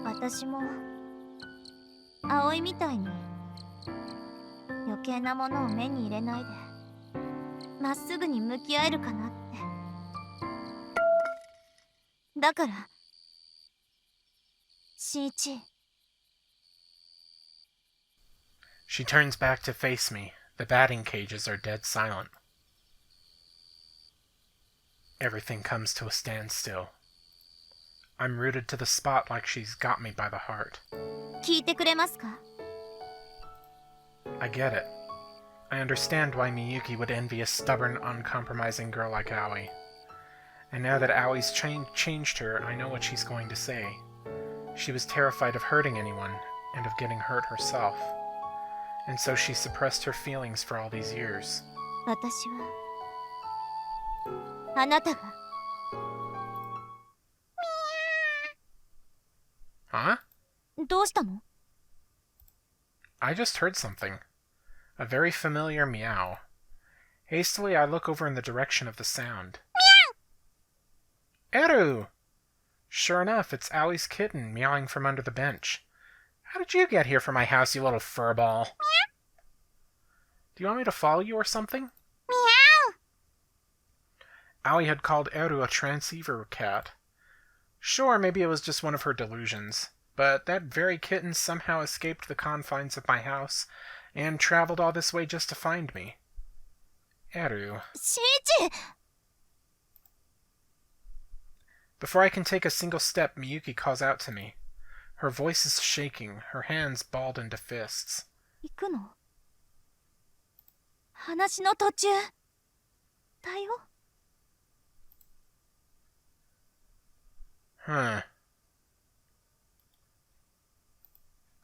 私も葵みたいに余計なものを目に入れないでまっすぐに向き合えるかなって。だから新一。 She turns back to face me. The batting cages are dead silent. Everything comes to a standstill. I'm rooted to the spot like she's got me by the heart. 聞いてくれますか？ I get it. I understand why Miyuki would envy a stubborn, uncompromising girl like Aoi. And now that Aoi's changed her, I know what she's going to say. She was terrified of hurting anyone, and of getting hurt herself. And so she suppressed her feelings for all these years. 私はあなたが。 Huh? どうしたの？ I just heard something. A very familiar meow. Hastily, I look over in the direction of the sound. Meow! Eru! Sure enough, it's Aoi's kitten meowing from under the bench. How did you get here from my house, you little furball? Meow! Do you want me to follow you or something? Meow! Aoi had called Eru a transceiver cat. Sure, maybe it was just one of her delusions, but that very kitten somehow escaped the confines of my house and traveled all this way just to find me. Eru. Shinichi! Before I can take a single step, Miyuki calls out to me. Her voice is shaking, her hands balled into fists. 行くの？話の途中だよ。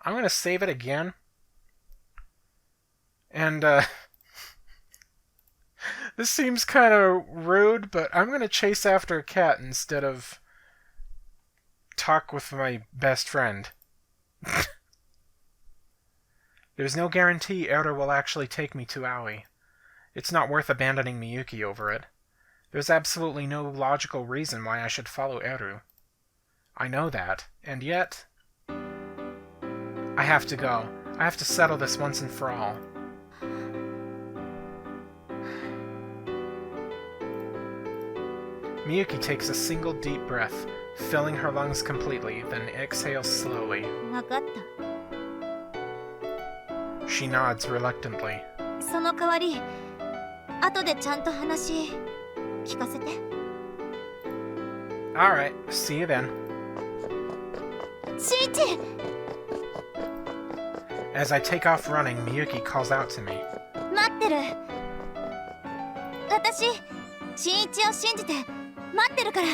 I'm gonna save it again. And, this seems kind of rude, but I'm gonna chase after a cat instead of talk with my best friend. There's no guarantee Eru will actually take me to Aoi. It's not worth abandoning Miyuki over it. There's absolutely no logical reason why I should follow Eru. I know that, and yet... I have to go. I have to settle this once and for all. Miyuki takes a single deep breath, filling her lungs completely, then exhales slowly. わかった。 She nods reluctantly. その代わり、後でちゃんと話聞かせて。Alright, see you then. シンイチ! As I take off running, Miyuki calls out to me. 待ってる。私、シンイチを信じて待ってるから。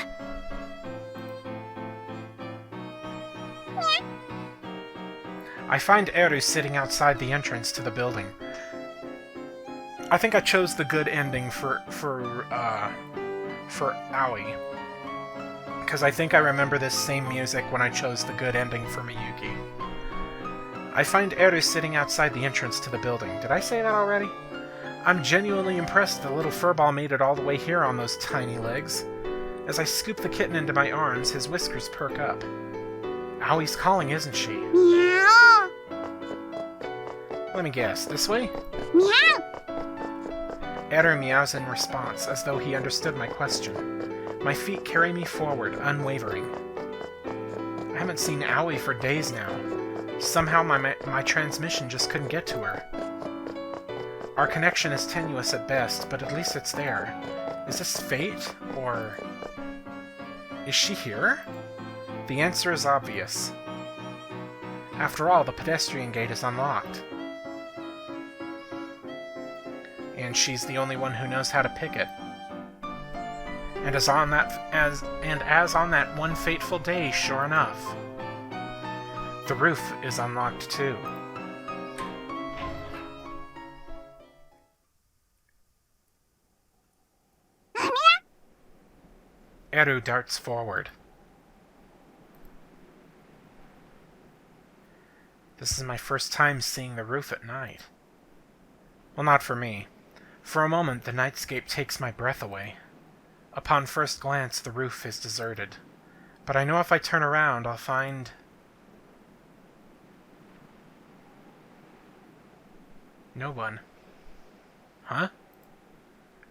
I find Eru sitting outside the entrance to the building. I think I chose the good ending for Aoi. Because I think I remember this same music when I chose the good ending for Miyuki. I find Eru sitting outside the entrance to the building. Did I say that already? I'm genuinely impressed the little furball made it all the way here on those tiny legs. As I scoop the kitten into my arms, his whiskers perk up. Aoi's calling, isn't she? Meow! Let me guess, this way? Meow! Eru meows in response, as though he understood my question. My feet carry me forward, unwavering. I haven't seen Aoi for days now. Somehow my transmission just couldn't get to her. Our connection is tenuous at best, but at least it's there. Is this fate, or... is she here? The answer is obvious. After all, the pedestrian gate is unlocked. And she's the only one who knows how to pick it. And as on that one fateful day, sure enough, the roof is unlocked too. Eru darts forward. This is my first time seeing the roof at night. Well, not for me. For a moment, the nightscape takes my breath away. Upon first glance, the roof is deserted. But I know if I turn around, I'll find No one. Huh?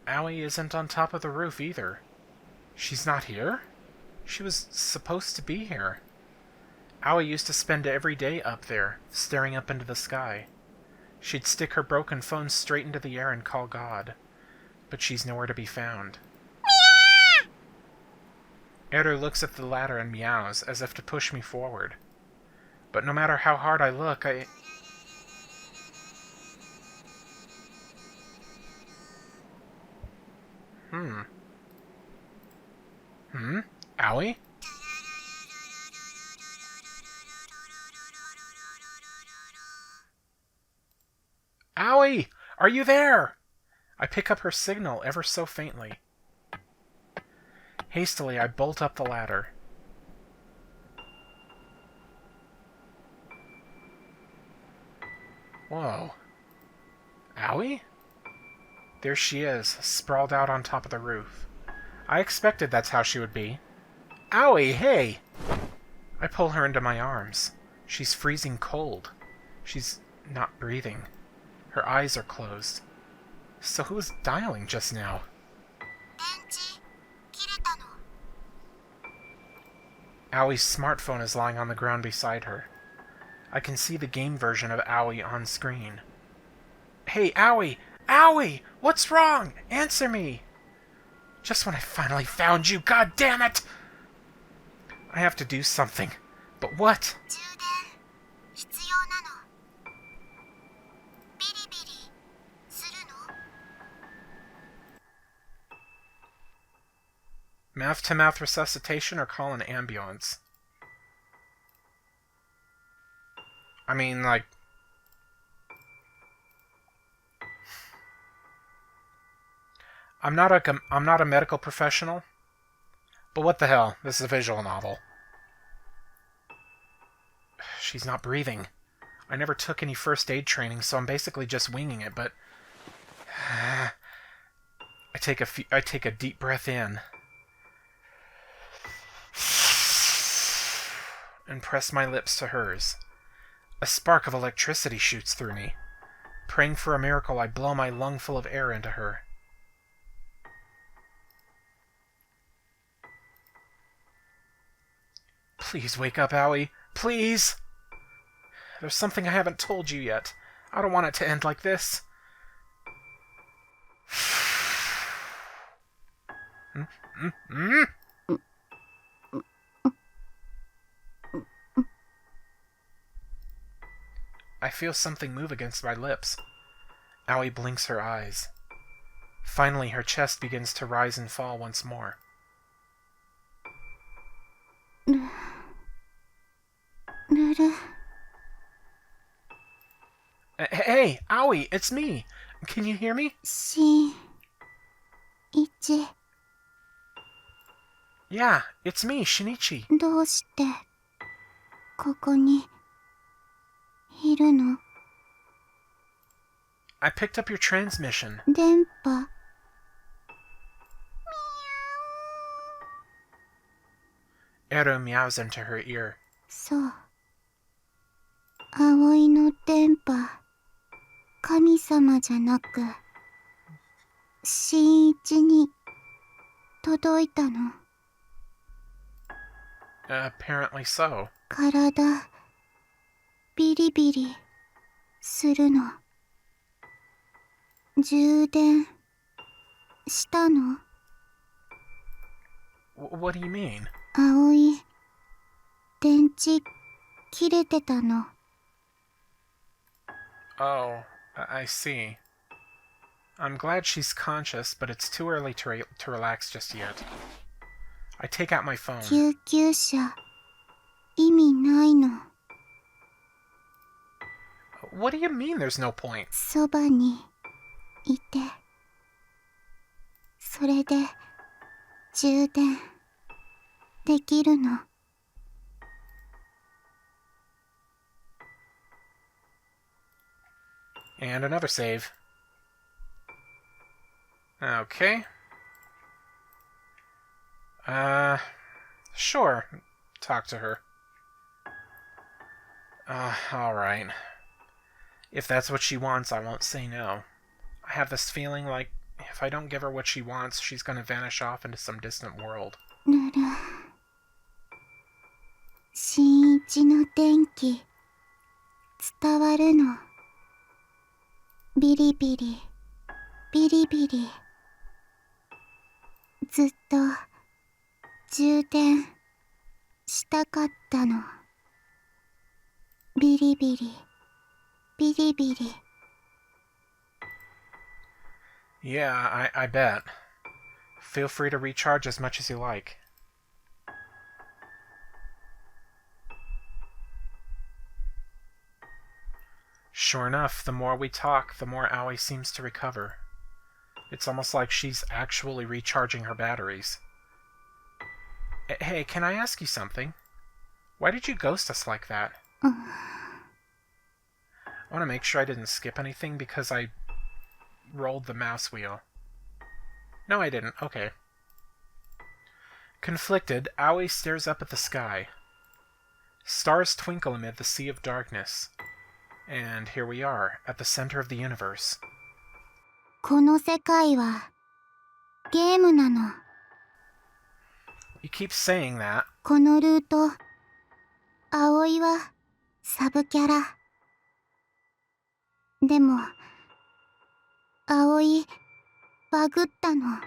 Aoi isn't on top of the roof either. She's not here? She was supposed to be here. Aoi used to spend every day up there, staring up into the sky. She'd stick her broken phone straight into the air and call God. But she's nowhere to be found. Eru looks at the ladder and meows, as if to push me forward. But no matter how hard I look, Aoi? Aoi! Are you there? I pick up her signal ever so faintly. Hastily, I bolt up the ladder. Whoa. Aoi? There she is, sprawled out on top of the roof. I expected that's how she would be. Aoi, hey! I pull her into my arms. She's freezing cold. She's not breathing. Her eyes are closed. So who was dialing just now? Aoi's smartphone is lying on the ground beside her. I can see the game version of Aoi on screen. Hey, Aoi! Aoi! What's wrong? Answer me! Just when I finally found you, god damn it! I have to do something. But what? Mouth-to-mouth resuscitation or call an ambulance? I mean, like... I'm not a medical professional, but what the hell? This is a visual novel. She's not breathing. I never took any first aid training, so I'm basically just winging it, but... I take a deep breath in. And press my lips to hers. A spark of electricity shoots through me. Praying for a miracle, I blow my lungful of air into her. Please wake up, Aoi. Please! There's something I haven't told you yet. I don't want it to end like this. I feel something move against my lips. Aoi blinks her eyes. Finally, her chest begins to rise and fall once more. Hey, Aoi, it's me. Can you hear me? Yeah, it's me, Shinichi. どうしてここにいるの? I picked up your transmission. 電波 Eru meows into her ear. そう。葵の電波、神様じゃなく、新一に届いたの。Apparently so. 体、ビリビリするの。充電したの？ What do you mean? 葵、電池切れてたの。Oh, I see. I'm glad she's conscious, but it's too early to relax just yet. I take out my phone. 救急車、意味ないの。What do you mean there's no point? そばにいて。それで充電できるの。And another save. Okay. Sure. Talk to her. Alright. If that's what she wants, I won't say no. I have this feeling like if I don't give her what she wants, she's gonna vanish off into some distant world. ルル新一の天気伝わるのビリビリビリビリずっと充電したかったのビリビリビリビリ Yeah, I bet. Feel free to recharge as much as you like. Sure enough, the more we talk, the more Aoi seems to recover. It's almost like she's actually recharging her batteries. Hey, can I ask you something? Why did you ghost us like that? I want to make sure I didn't skip anything because I rolled the mouse wheel. No, I didn't. Okay. Conflicted, Aoi stares up at the sky. Stars twinkle amid the sea of darkness. And here we are, at the center of the universe. この世界はゲームなの You keep saying that. このルート葵はサブキャラでも葵バグったの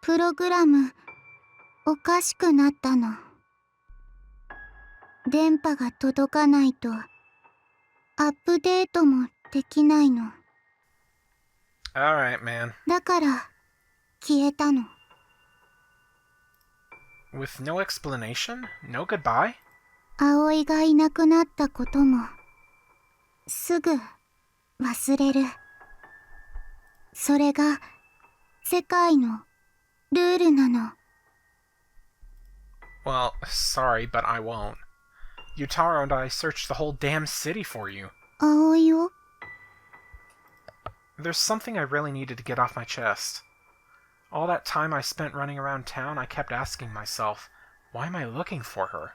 プログラムおかしくなったの電波が届かないとアップデートもできないの Alright, man. だから消えたの With no explanation? No goodbye? 葵がいなくなったこともすぐ忘れるそれが世界のルールなの Well, sorry, but I won't. Yutaro and I searched the whole damn city for you. 葵を There's something I really needed to get off my chest. All that time I spent running around town, I kept asking myself, why am I looking for her?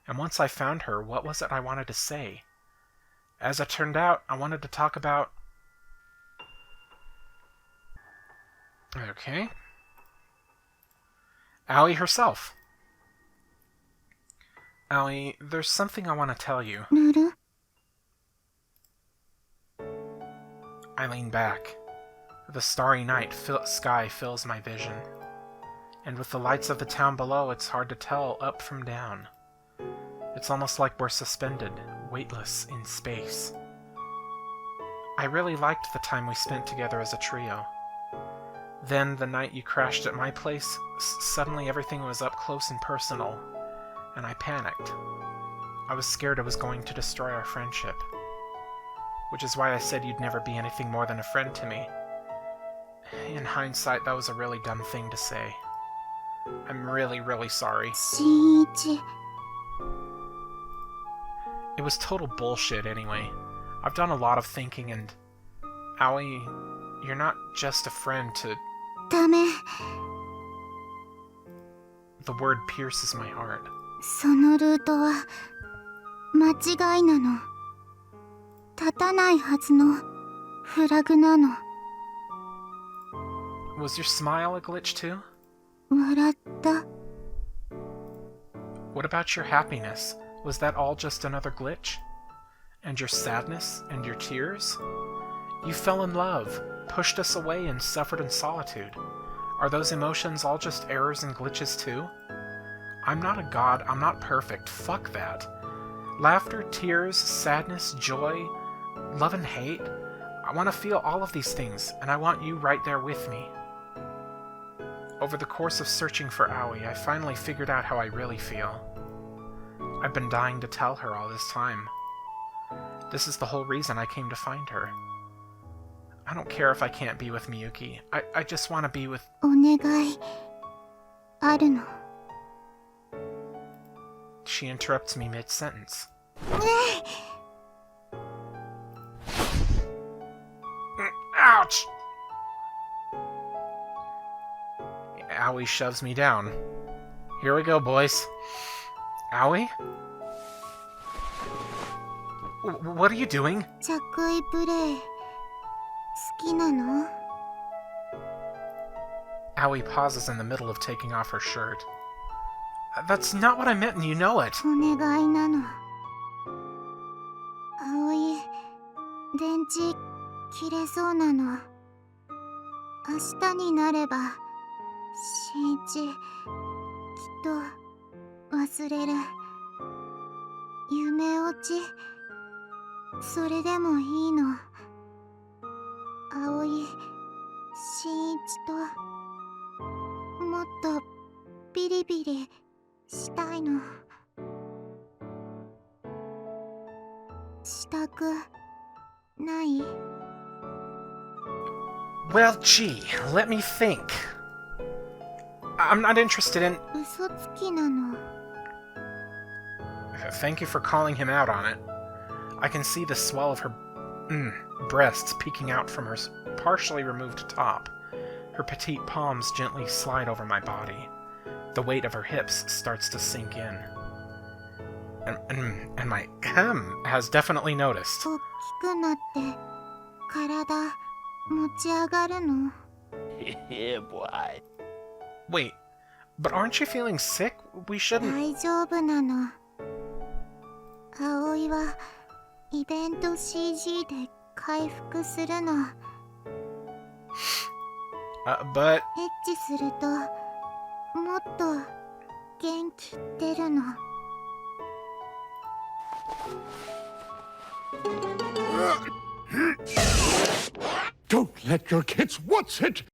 And once I found her, what was it I wanted to say? As it turned out, I wanted to talk about... Okay. Aoi herself. Aoi, there's something I want to tell you. ルル I lean back. The starry night sky fills my vision. And with the lights of the town below, it's hard to tell up from down. It's almost like we're suspended, weightless in space. I really liked the time we spent together as a trio. Then, the night you crashed at my place, suddenly everything was up close and personal, and I panicked. I was scared it was going to destroy our friendship. Which is why I said you'd never be anything more than a friend to me. In hindsight, that was a really dumb thing to say. I'm really, really sorry. 新一 It was total bullshit anyway. I've done a lot of thinking and... Aoi, you're not just a friend to... ダメ The word pierces my heart. そのルートは間違いなの立たないはずのフラグなの Was your smile a glitch too? 笑った What about your happiness? Was that all just another glitch? And your sadness and your tears? You fell in love, pushed us away and suffered in solitude. Are those emotions all just errors and glitches too? I'm not a god, I'm not perfect, fuck that. Laughter, tears, sadness, joy, love and hate. I want to feel all of these things, and I want you right there with me. Over the course of searching for Aoi, I finally figured out how I really feel. I've been dying to tell her all this time. This is the whole reason I came to find her. I don't care if I can't be with Miyuki. I just want to be with... お願いあるの She interrupts me mid-sentence. Ouch! Aoi shoves me down. Here we go, boys. Aoi? What are you doing? 着衣プレイ好きなの？ Aoi pauses in the middle of taking off her shirt. That's not what I meant, and you know it. お願いなの。葵、電池切れそうなの。明日になれば新一きっと忘れる。夢落ち、それでもいいの。葵、新一ともっとビリビリしたいの。したくない？ Well, gee, let me think. I'm not interested in... 嘘つきなの。 Thank you for calling him out on it. I can see the swell of her breasts peeking out from her partially removed top. Her petite palms gently slide over my body. The weight of her hips starts to sink in. And my has definitely noticed. 大きくなって体持ち上がるの。 Yeah, boy. Wait, but aren't you feeling sick? We shouldn't... 大丈夫なの。葵はイベント CG で回復するの。But... エッチするともっと元気出るの。 Don't let your kids watch it!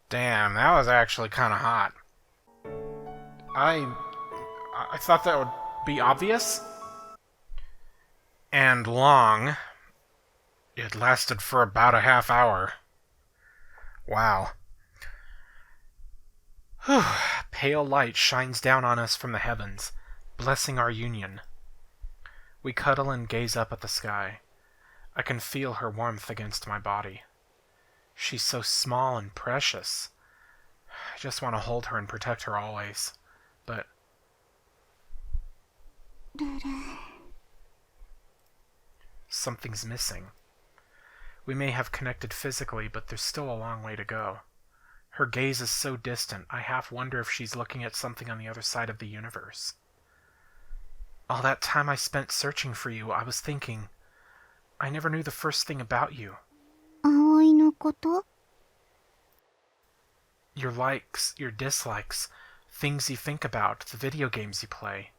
Damn, that was actually kind of hot. I thought that would be obvious. And long. It lasted for about a half hour. Wow. Pale light shines down on us from the heavens, blessing our union. We cuddle and gaze up at the sky. I can feel her warmth against my body. She's so small and precious. I just want to hold her and protect her always. But... ルル。 something's missing. We may have connected physically, but there's still a long way to go. Her gaze is so distant, I half wonder if she's looking at something on the other side of the universe. All that time I spent searching for you, I was thinking, I never knew the first thing about you. 葵のこと？ Your likes, your dislikes, things you think about, the video games you play,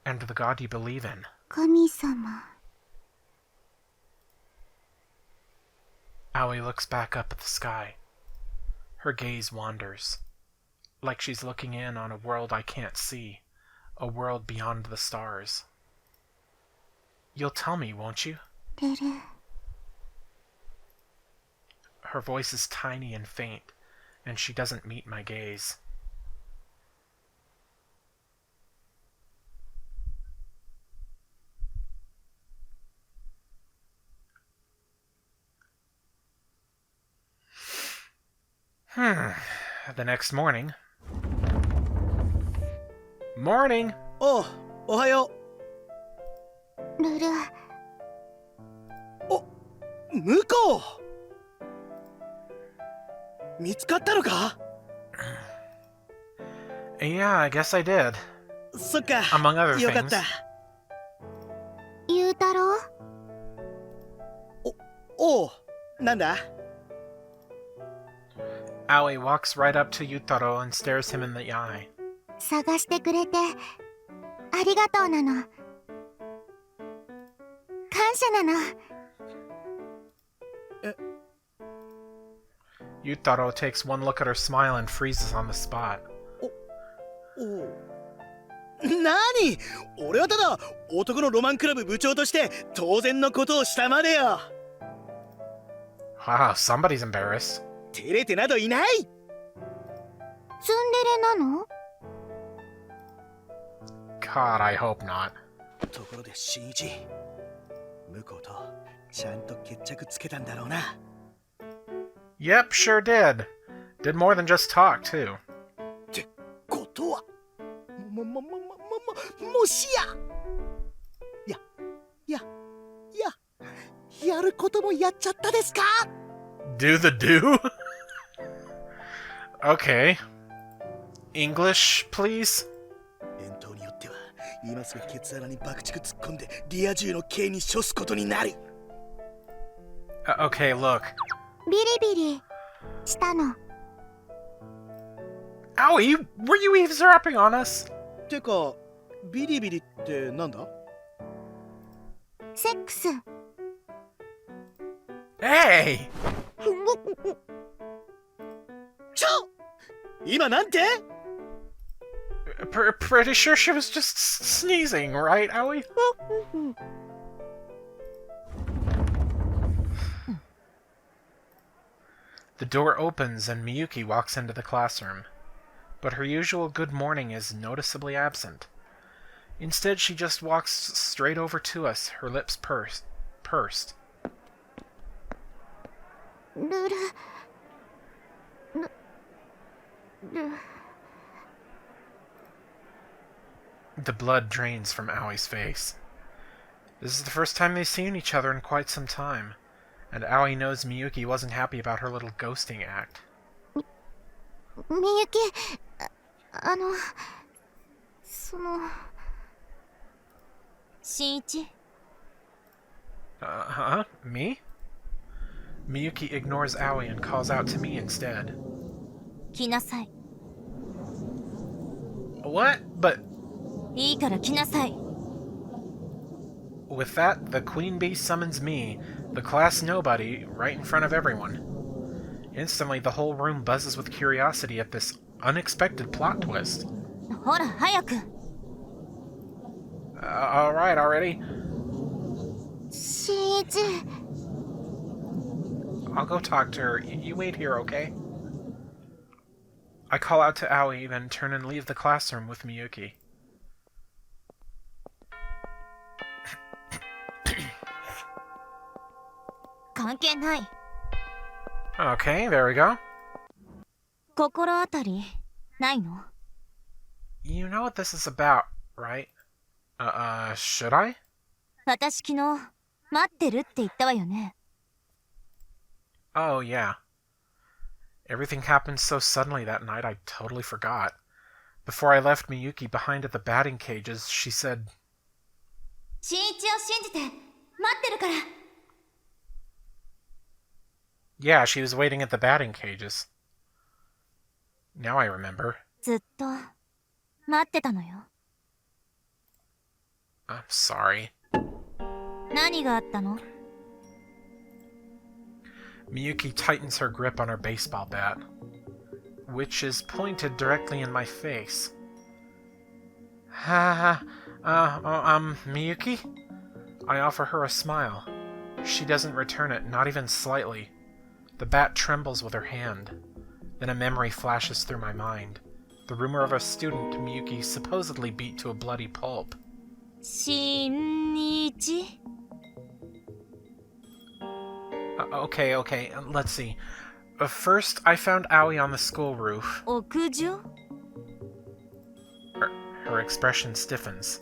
and the God you believe in. 神様。 Aoi looks back up at the sky. Her gaze wanders, like she's looking in on a world I can't see, a world beyond the stars. You'll tell me, won't you? ルル。 Her voice is tiny and faint, and she doesn't meet my gaze. The next morning. Morning! おう、おはよルル。う。向こう見つかったのか？ Yeah, I guess I did. そっか。 Among other よか things. った。ゆうたろう？おう、なんだ？ Aoi walks right up to Yutaro and stares him in the eye. 探してくれてありがとうなの。感謝なの。 Yutaro takes one look at her smile and freezes on the spot. おう。なに？俺はただ男のロマンクラブ部長として当然のことをしたまでよ。 Wow, somebody's embarrassed. 照れてなどいない。ツンデレなの？ God, I hope not. ところで新一、向こうとちゃんと決着つけたんだろうな。 Yep, sure did. Did more than just talk, too. ってこともしやることもやっちゃったですか？ Do the do? Okay. English, please? 伝統によっては今すぐケツ穴に爆竹突っ込んでリア充の刑に処すことになる。 Okay, look. ビリビリしたの。 Owie, were you eavesdropping on us? てかビリビリってなんだ？セックス。 Hey! ちょ！今なんて？ Pretty sure she was just sneezing, right, Owie? The door opens and Miyuki walks into the classroom. But her usual good morning is noticeably absent. Instead, she just walks straight over to us, her lips pursed. ルル The blood drains from Awie's face. This is the first time they've seen each other in quite some time, and Aoi knows Miyuki wasn't happy about her little ghosting act. みゆき、新一、 Huh? Me? Miyuki ignores Aoi and calls out to me instead. 来なさい。 What? But いいから来なさい。 with that, the queen bee summons me, the class nobody, right in front of everyone. Instantly, the whole room buzzes with curiosity at this unexpected plot twist. ほら、早く。 Alright, already. 新一、 I'll go talk to her. You wait here, okay? I call out to Aoi, then turn and leave the classroom with Miyuki. 関係ない。 Okay, there we go. 心当たりないの？ You know what this is about, right? Should I? 私昨日待ってるって言ったわよね。 Oh, yeah. Everything happened so suddenly that night I totally forgot. Before I left Miyuki behind at the batting cages, she said, 新一を信じて待ってるから。 yeah, she was waiting at the batting cages. Now I remember. ずっと待ってたのよ。 I'm sorry. 何があったの？ Miyuki tightens her grip on her baseball bat, which is pointed directly in my face. Miyuki? I offer her a smile. She doesn't return it, not even slightly. The bat trembles with her hand. Then a memory flashes through my mind. The rumor of a student Miyuki supposedly beat to a bloody pulp. 新一？ Okay, let's see. First, I found Aoi on the school roof. 屋上？ Her expression stiffens.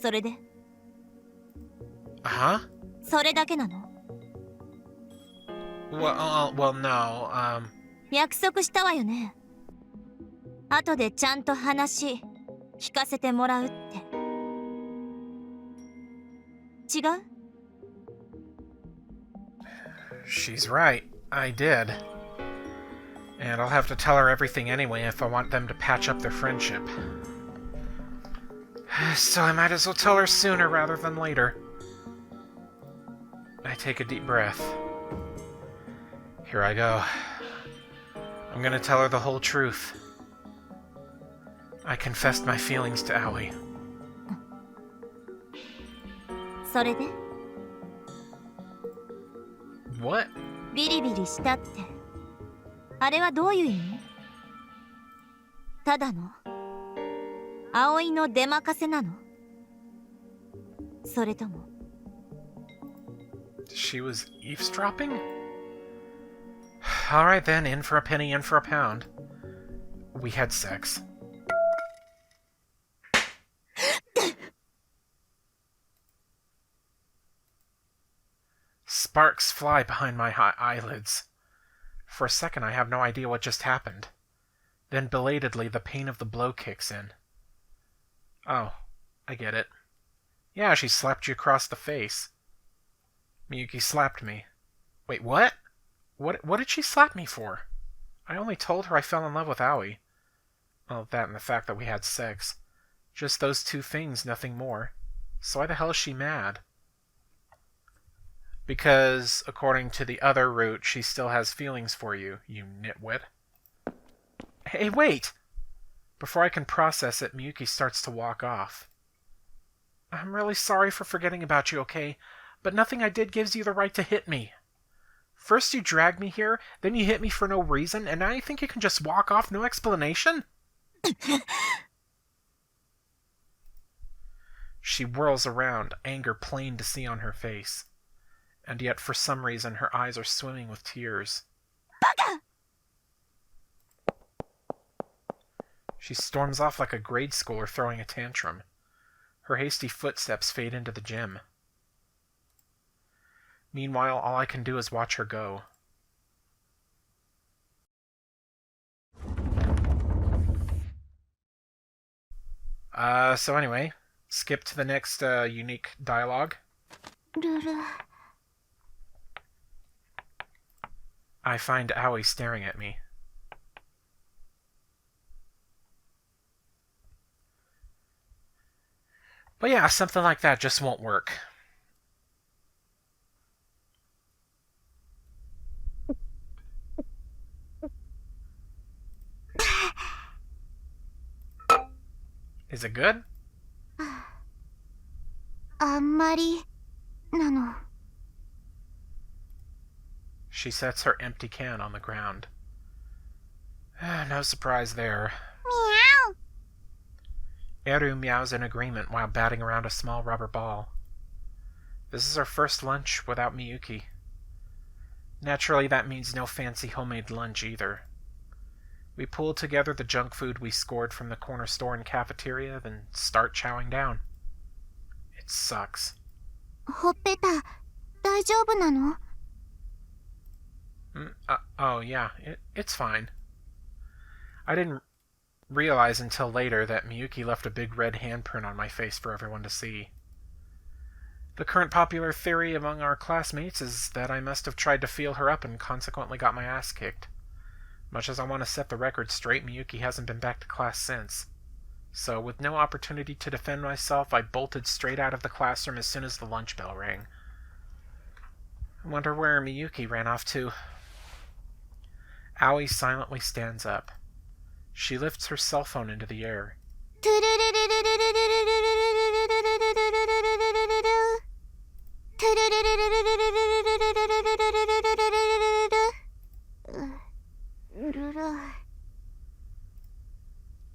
それで？ Huh? それだけなの？ Well, no, 約束したわよね。後でちゃんと話聞かせてもらうって。違う？ she's right. I did. And I'll have to tell her everything anyway if I want them to patch up their friendship. So I might as well tell her sooner rather than later. I take a deep breath. Here I go. I'm gonna tell her the whole truth. I confessed my feelings to Aoi. それで？ What? ビリビリしたって。あれはどういう意味？ただの葵の出任せなの？それとも She was eavesdropping? Alright then, in for a penny, in for a pound. We had sex. sparks fly behind my eyelids. For a second, I have no idea what just happened. Then, belatedly, the pain of the blow kicks in. Oh, I get it. Yeah, she slapped you across the face. Miyuki slapped me. Wait, what? What did she slap me for? I only told her I fell in love with Aoi. Well, that and the fact that we had sex. Just those two things, nothing more. So why the hell is she mad? Because, according to the other route, she still has feelings for you, you nitwit. Hey, wait! Before I can process it, Miyuki starts to walk off. I'm really sorry for forgetting about you, okay? But nothing I did gives you the right to hit me. First you dragged me here, then you hit me for no reason, and now you think you can just walk off, no explanation? She whirls around, anger plain to see on her face. And yet, for some reason, her eyes are swimming with tears. Baka! She storms off like a grade schooler throwing a tantrum. Her hasty footsteps fade into the gym. Meanwhile, all I can do is watch her go. So anyway, skip to the next unique dialogue. ルル I find Aoi staring at me. But yeah, something like that just won't work. Is it good? あんまりなの。 She sets her empty can on the ground. No surprise there. Meow. Eru meows in agreement while batting around a small rubber ball. This is our first lunch without Miyuki. Naturally, that means no fancy homemade lunch either. We pull together the junk food we scored from the corner store and cafeteria, then start chowing down. It sucks. ほっぺた大丈夫なの？ Oh yeah, it's fine. I didn't realize until later that Miyuki left a big red handprint on my face for everyone to see. The current popular theory among our classmates is that I must have tried to feel her up and consequently got my ass kicked. Much as I want to set the record straight, Miyuki hasn't been back to class since. So, with no opportunity to defend myself, I bolted straight out of the classroom as soon as the lunch bell rang. I wonder where Miyuki ran off to. Aoi silently stands up. She lifts her cell phone into the air.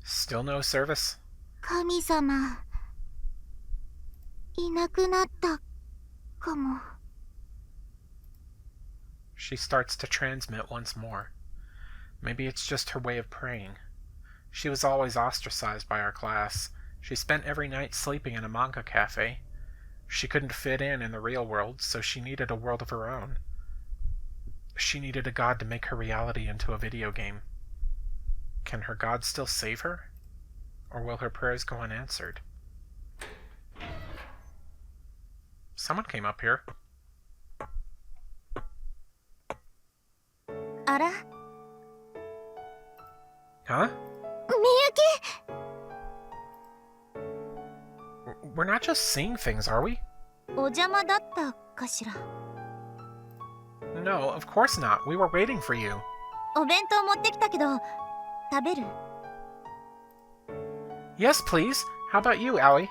Still no service? 神様いなくなったかも。 She starts to transmit once more. Maybe it's just her way of praying. She was always ostracized by our class. She spent every night sleeping in a manga cafe. She couldn't fit in the real world, so she needed a world of her own. She needed a god to make her reality into a video game. Can her god still save her? Or will her prayers go unanswered? Someone came up here. あら Huh? みゆき We're not just seeing things, are we? お邪魔だったかしら。 No, of course not. We were waiting for you. お弁当持ってきたけど食べる？ Yes, please. How about you, Aoi?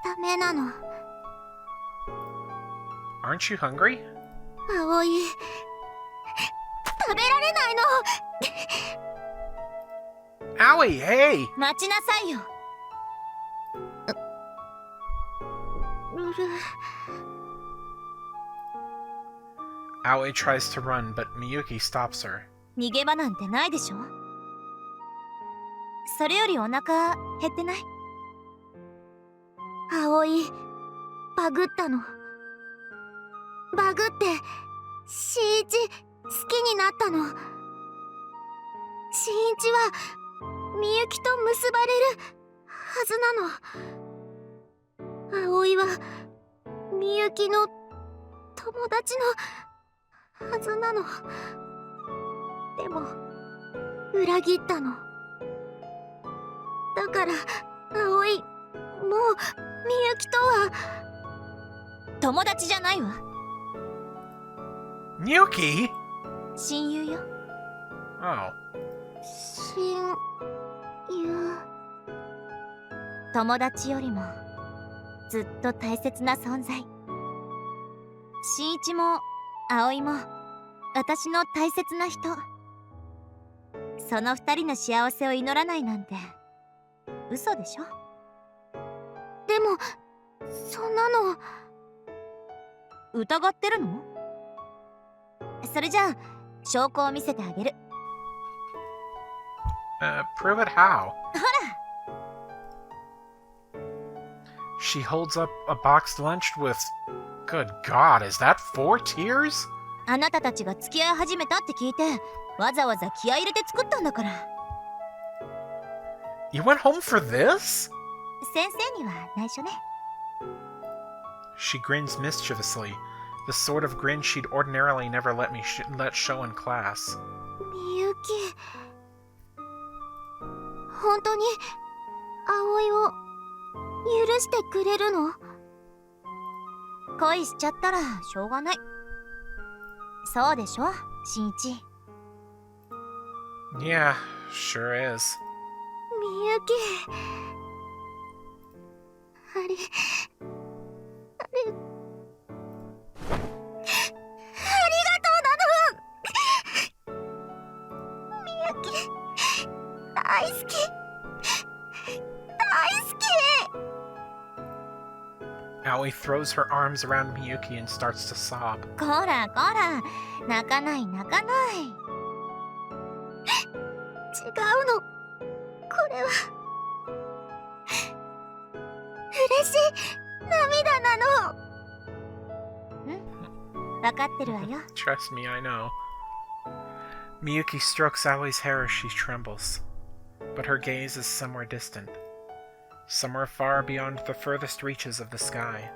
ダメなの。 Aren't you hungry? 葵食べられないの。 Aoi, hey! 待ちなさいよ。 ルル Aoi tries to run, but Miyuki stops her. 逃げ場なんてないでしょ。それよりお腹減ってない？葵バグったの。バグって新一好きになったの。新一はみゆきと結ばれるはずなの。葵はみゆきの友達のはずなの。でも裏切ったの。だから葵、もうみゆきとは友達じゃないわ。Miyuki? 親友よ。 Oh. 親友。友達よりもずっと大切な存在。新一も葵も私の大切な人。その二人の幸せを祈らないなんて嘘でしょ。でもそんなの。疑ってるの？それじゃあ証拠を見せてあげる。Prove it how? She holds up a boxed lunch with... Good God, is that 4 tears? あなたたちが付き合い始めたって聞いてわざわざ気合い入れて作ったんだから。 You went home for this? 先生には内緒ね。 She grins mischievously, the sort of grin she'd ordinarily never let me let show in class. みゆき、本当に葵を許してくれるの？恋しちゃったらしょうがない。そうでしょ、新一。 Yeah, sure is. みゆき、あれ大好き、大好き。 Aoi throws her arms around Miyuki and starts to sob. こらこら、泣かない泣かない。違うの、これは嬉しい涙なの。分かってるわよ。 Trust me, I know. Miyuki strokes Aoi's hair as she trembles, but her gaze is somewhere distant, somewhere far beyond the furthest reaches of the sky.